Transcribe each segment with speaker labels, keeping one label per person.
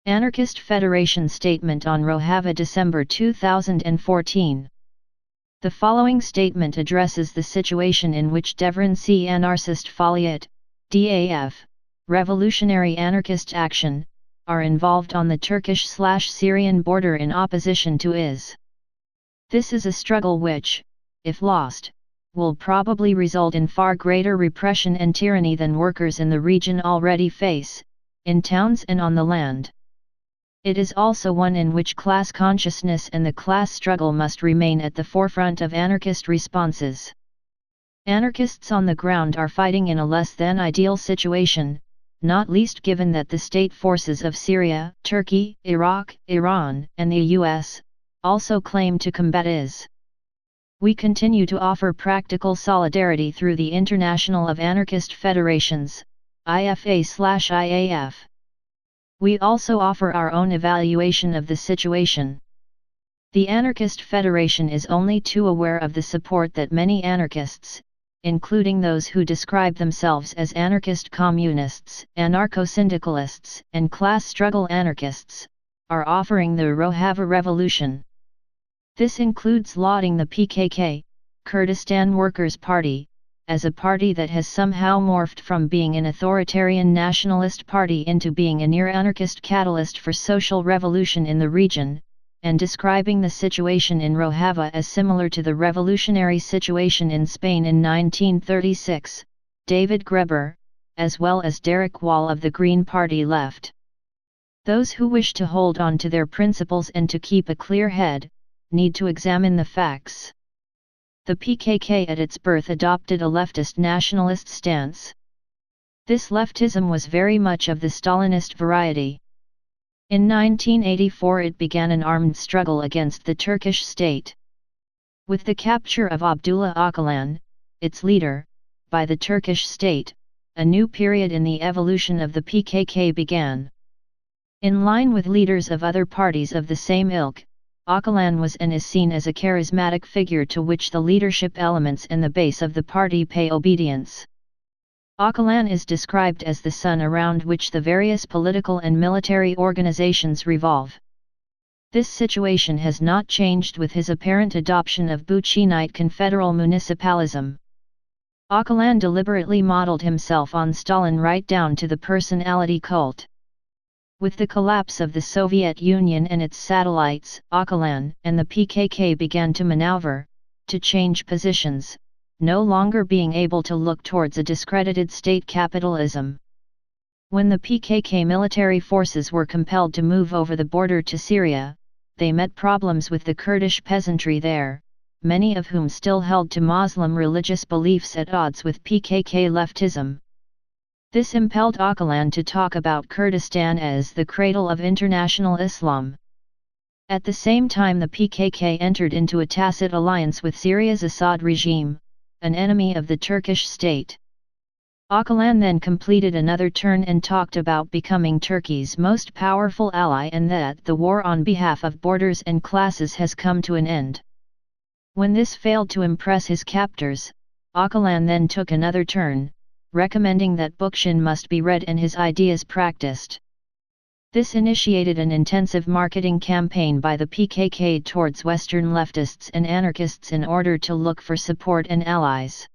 Speaker 1: Anarchist Federation Statement on ROJAVA, December 2014. The following statement addresses the situation in which Devran C. Anarchist Faaliyat, DAF, Revolutionary Anarchist Action, are involved on the Turkish/Syrian border in opposition to IS. This is a struggle which, if lost, will probably result in far greater repression and tyranny than workers in the region already face, in towns and on the land. It is also one in which class consciousness and the class struggle must remain at the forefront of anarchist responses. Anarchists on the ground are fighting in a less than ideal situation, not least given that the state forces of Syria, Turkey, Iraq, Iran, and the US also claim to combat IS. We continue to offer practical solidarity through the International of Anarchist Federations, IFA/IAF. We also offer our own evaluation of the situation. The Anarchist Federation is only too aware of the support that many anarchists, including those who describe themselves as anarchist communists, anarcho-syndicalists, and class struggle anarchists, are offering the ROJAVA revolution. This includes lauding the PKK, Kurdistan Workers' Party, as a party that has somehow morphed from being an authoritarian nationalist party into being a near-anarchist catalyst for social revolution in the region, and describing the situation in ROJAVA as similar to the revolutionary situation in Spain in 1936, David Graeber, as well as Derek Wall of the Green Party left. Those who wish to hold on to their principles and to keep a clear head, need to examine the facts. The PKK at its birth adopted a leftist nationalist stance. This leftism was very much of the Stalinist variety. In 1984 it began an armed struggle against the Turkish state. With the capture of Abdullah Öcalan, its leader, by the Turkish state, a new period in the evolution of the PKK began. In line with leaders of other parties of the same ilk, Öcalan was and is seen as a charismatic figure to which the leadership elements and the base of the party pay obedience. Öcalan is described as the sun around which the various political and military organizations revolve. This situation has not changed with his apparent adoption of Buchinite confederal municipalism. Öcalan deliberately modeled himself on Stalin right down to the personality cult. With the collapse of the Soviet Union and its satellites, Öcalan and the PKK began to maneuver, to change positions, no longer being able to look towards a discredited state capitalism. When the PKK military forces were compelled to move over the border to Syria, they met problems with the Kurdish peasantry there, many of whom still held to Muslim religious beliefs at odds with PKK leftism. This impelled Öcalan to talk about Kurdistan as the cradle of international Islam. At the same time the PKK entered into a tacit alliance with Syria's Assad regime, an enemy of the Turkish state. Öcalan then completed another turn and talked about becoming Turkey's most powerful ally and that the war on behalf of borders and classes has come to an end. When this failed to impress his captors, Öcalan then took another turn, recommending that Bookchin must be read and his ideas practiced. This initiated an intensive marketing campaign by the PKK towards Western leftists and anarchists in order to look for support and allies.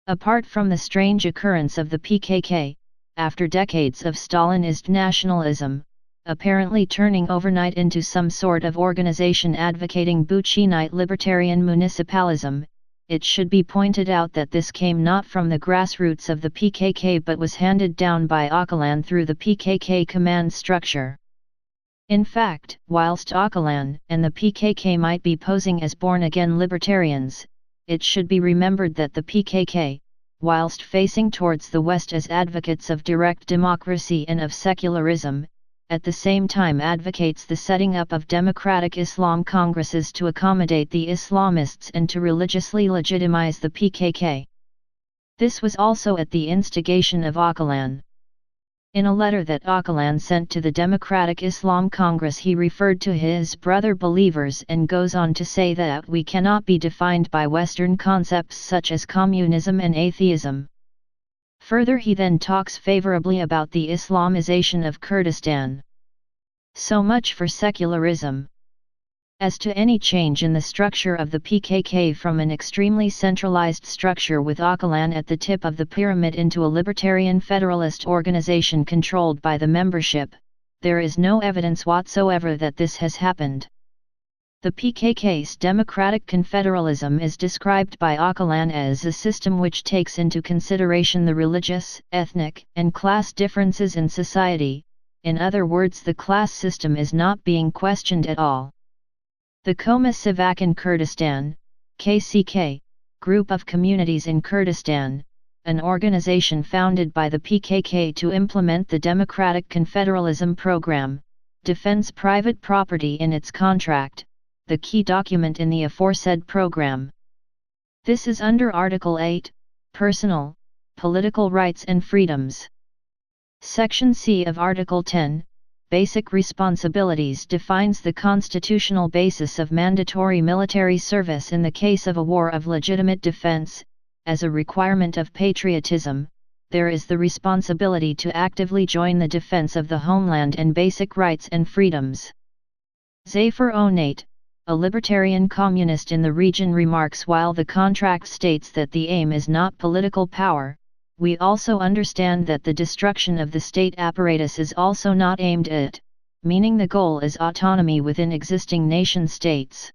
Speaker 1: Apart from the strange occurrence of the PKK, after decades of Stalinist nationalism, apparently turning overnight into some sort of organization advocating Buchinite libertarian municipalism, it should be pointed out that this came not from the grassroots of the PKK but was handed down by Öcalan through the PKK command structure. In fact, whilst Öcalan and the PKK might be posing as born-again libertarians, it should be remembered that the PKK, whilst facing towards the West as advocates of direct democracy and of secularism, at the same time advocates the setting up of democratic Islam congresses to accommodate the Islamists and to religiously legitimize the PKK. This was also at the instigation of Öcalan. In a letter that Öcalan sent to the Democratic Islam Congress he referred to his brother believers and goes on to say that we cannot be defined by Western concepts such as communism and atheism. Further he then talks favorably about the Islamization of Kurdistan. So much for secularism. As to any change in the structure of the PKK from an extremely centralized structure with Öcalan at the tip of the pyramid into a libertarian federalist organization controlled by the membership, there is no evidence whatsoever that this has happened. The PKK's democratic confederalism is described by Öcalan as a system which takes into consideration the religious, ethnic, and class differences in society. In other words, the class system is not being questioned at all. The Koma Sivak in Kurdistan, KCK, group of communities in Kurdistan, an organization founded by the PKK to implement the Democratic Confederalism program, defends private property in its contract, the key document in the aforesaid program. This is under Article 8, Personal, Political Rights and Freedoms. Section C of Article 10, Basic Responsibilities defines the constitutional basis of mandatory military service in the case of a war of legitimate defense. As a requirement of patriotism, there is the responsibility to actively join the defense of the homeland and basic rights and freedoms. Zafer Onate, a libertarian communist in the region, remarks, while the contract states that the aim is not political power, we also understand that the destruction of the state apparatus is also not aimed at, meaning the goal is autonomy within existing nation-states.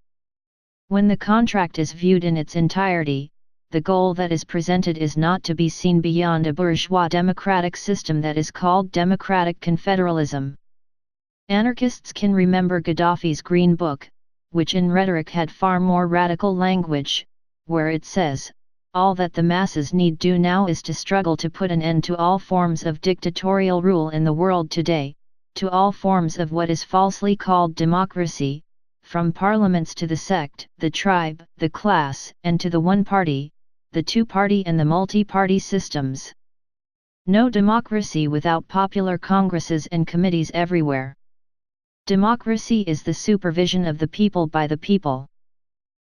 Speaker 1: When the contract is viewed in its entirety, the goal that is presented is not to be seen beyond a bourgeois democratic system that is called democratic confederalism. Anarchists can remember Gaddafi's Green Book, which in rhetoric had far more radical language, where it says, "All that the masses need do now is to struggle to put an end to all forms of dictatorial rule in the world today, to all forms of what is falsely called democracy, from parliaments to the sect, the tribe, the class, and to the one-party, the two-party and the multi-party systems. No democracy without popular congresses and committees everywhere. Democracy is the supervision of the people by the people."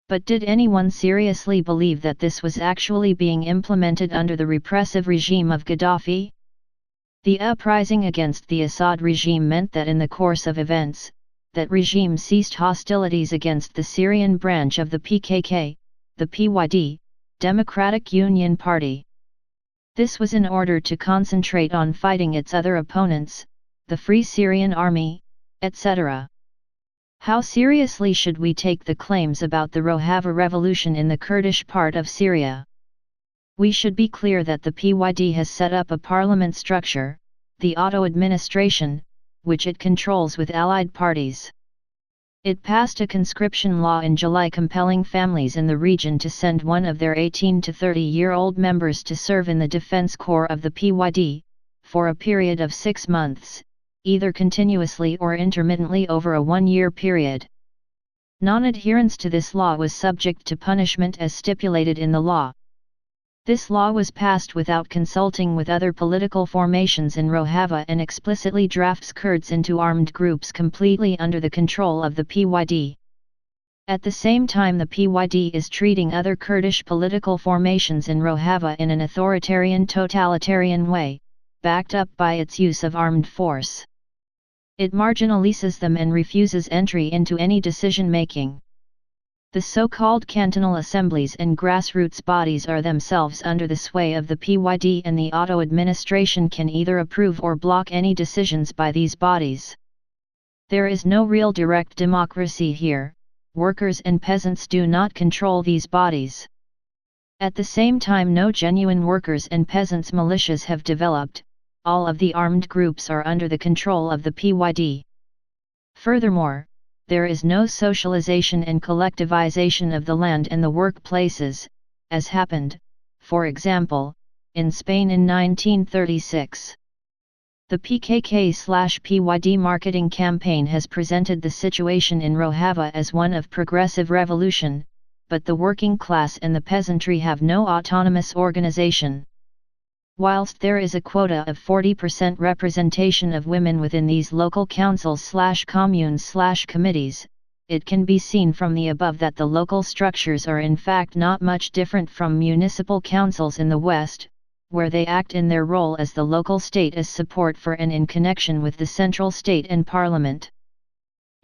Speaker 1: But did anyone seriously believe that this was actually being implemented under the repressive regime of Gaddafi? The uprising against the Assad regime meant that in the course of events, that regime ceased hostilities against the Syrian branch of the PKK, the PYD, Democratic Union Party. This was in order to concentrate on fighting its other opponents, the Free Syrian Army, etc. How seriously should we take the claims about the Rojava revolution in the Kurdish part of Syria? We should be clear that the PYD has set up a parliament structure, the auto-administration, which it controls with allied parties. It passed a conscription law in July compelling families in the region to send one of their 18 to 30-year-old members to serve in the defense corps of the PYD, for a period of 6 months, either continuously or intermittently over a 1-year period. Non-adherence to this law was subject to punishment as stipulated in the law. This law was passed without consulting with other political formations in Rojava and explicitly drafts Kurds into armed groups completely under the control of the PYD. At the same time, the PYD is treating other Kurdish political formations in Rojava in an authoritarian totalitarian way, backed up by its use of armed force. It marginalizes them and refuses entry into any decision-making. The so-called cantonal assemblies and grassroots bodies are themselves under the sway of the PYD, and the auto-administration can either approve or block any decisions by these bodies. There is no real direct democracy here. Workers and peasants do not control these bodies. At the same time, no genuine workers and peasants militias have developed. All of the armed groups are under the control of the PYD. Furthermore, there is no socialization and collectivization of the land and the workplaces, as happened, for example, in Spain in 1936. The PKK/PYD marketing campaign has presented the situation in Rojava as one of progressive revolution, but the working class and the peasantry have no autonomous organization. Whilst there is a quota of 40% representation of women within these local councils/communes/committees, it can be seen from the above that the local structures are in fact not much different from municipal councils in the West, where they act in their role as the local state as support for and in connection with the central state and parliament.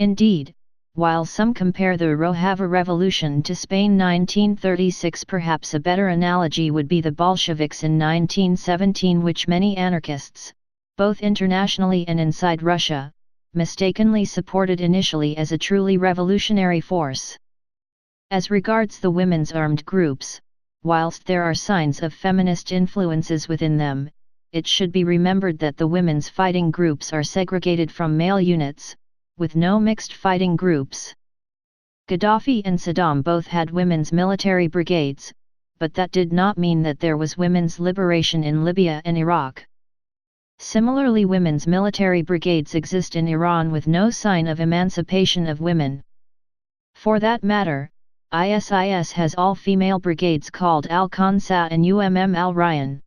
Speaker 1: Indeed, while some compare the ROJAVA revolution to Spain 1936, perhaps a better analogy would be the Bolsheviks in 1917, which many anarchists, both internationally and inside Russia, mistakenly supported initially as a truly revolutionary force. As regards the women's armed groups, whilst there are signs of feminist influences within them, it should be remembered that the women's fighting groups are segregated from male units, with no mixed fighting groups. Gaddafi and Saddam both had women's military brigades, but that did not mean that there was women's liberation in Libya and Iraq. Similarly, women's military brigades exist in Iran with no sign of emancipation of women. For that matter, ISIS has all-female brigades called Al-Qansa and Al-Rayyan.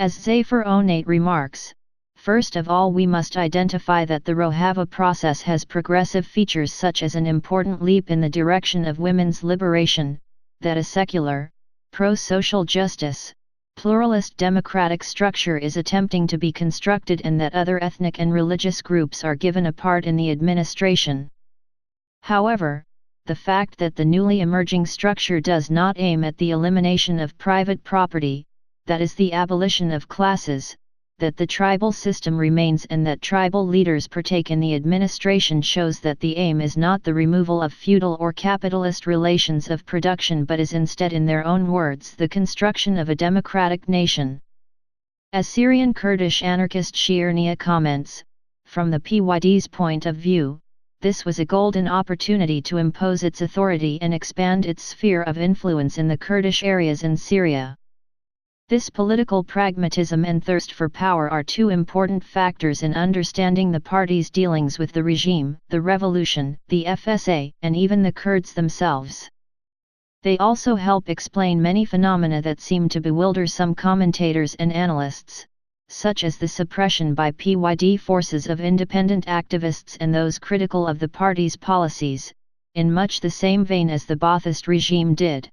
Speaker 1: As Zafar Onate remarks, first of all we must identify that the ROJAVA process has progressive features such as an important leap in the direction of women's liberation, that a secular, pro-social justice, pluralist democratic structure is attempting to be constructed, and that other ethnic and religious groups are given a part in the administration. However, the fact that the newly emerging structure does not aim at the elimination of private property, that is the abolition of classes, that the tribal system remains and that tribal leaders partake in the administration shows that the aim is not the removal of feudal or capitalist relations of production, but is instead, in their own words, the construction of a democratic nation. As Syrian Kurdish anarchist Shirnia comments, from the PYD's point of view, this was a golden opportunity to impose its authority and expand its sphere of influence in the Kurdish areas in Syria. This political pragmatism and thirst for power are two important factors in understanding the party's dealings with the regime, the revolution, the FSA, and even the Kurds themselves. They also help explain many phenomena that seem to bewilder some commentators and analysts, such as the suppression by PYD forces of independent activists and those critical of the party's policies, in much the same vein as the Ba'athist regime did.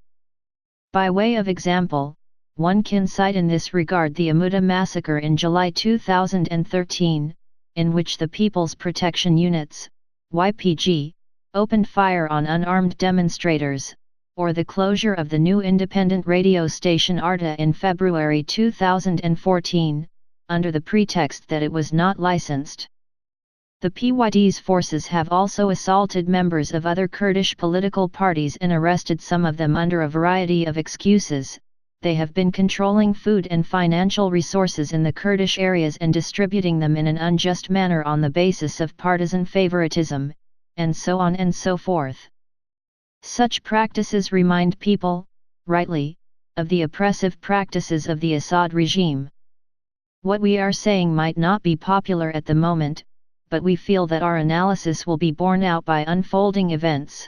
Speaker 1: By way of example, one can cite in this regard the Amuda massacre in July 2013, in which the People's Protection Units, YPG, opened fire on unarmed demonstrators, or the closure of the new independent radio station Arta in February 2014, under the pretext that it was not licensed. The PYD's forces have also assaulted members of other Kurdish political parties and arrested some of them under a variety of excuses. They have been controlling food and financial resources in the Kurdish areas and distributing them in an unjust manner on the basis of partisan favoritism, and so on and so forth. Such practices remind people, rightly, of the oppressive practices of the Assad regime. What we are saying might not be popular at the moment, but we feel that our analysis will be borne out by unfolding events.